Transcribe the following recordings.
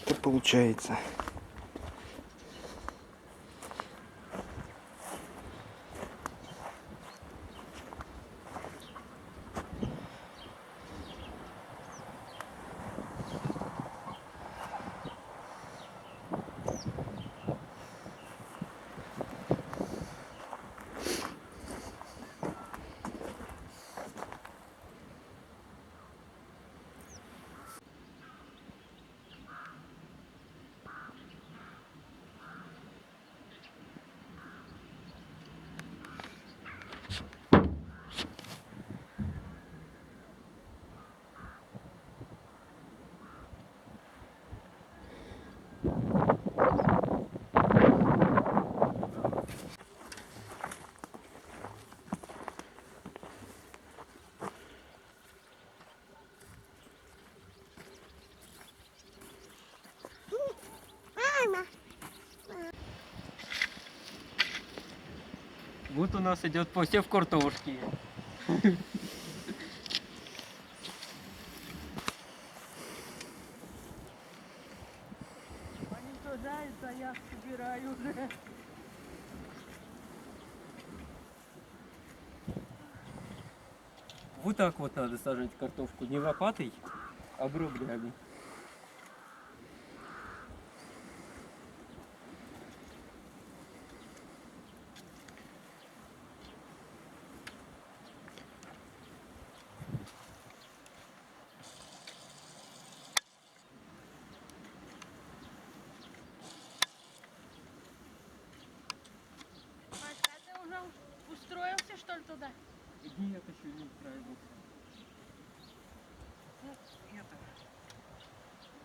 это получается. Вот у нас идет посев картошки. Они сажаются, а я собираю уже. Вот так вот надо сажать картошку. Не лопатой, а гроблями. Машка, ты уже устроился, что ли, туда? Нет, еще не устраивался. Ну, Это...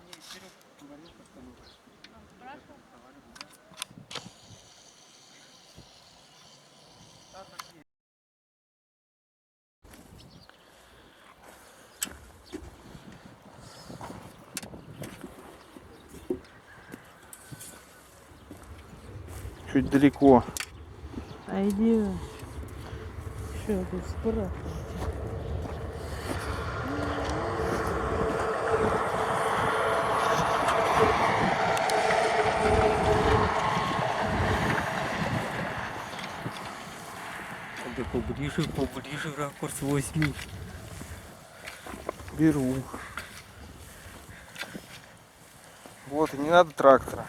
Мне Серега говорил, что ну, спрашивал. Чуть далеко. А иди. Что тут спрашивать? Да поближе ракурс возьми. Беру. Вот, и не надо трактора.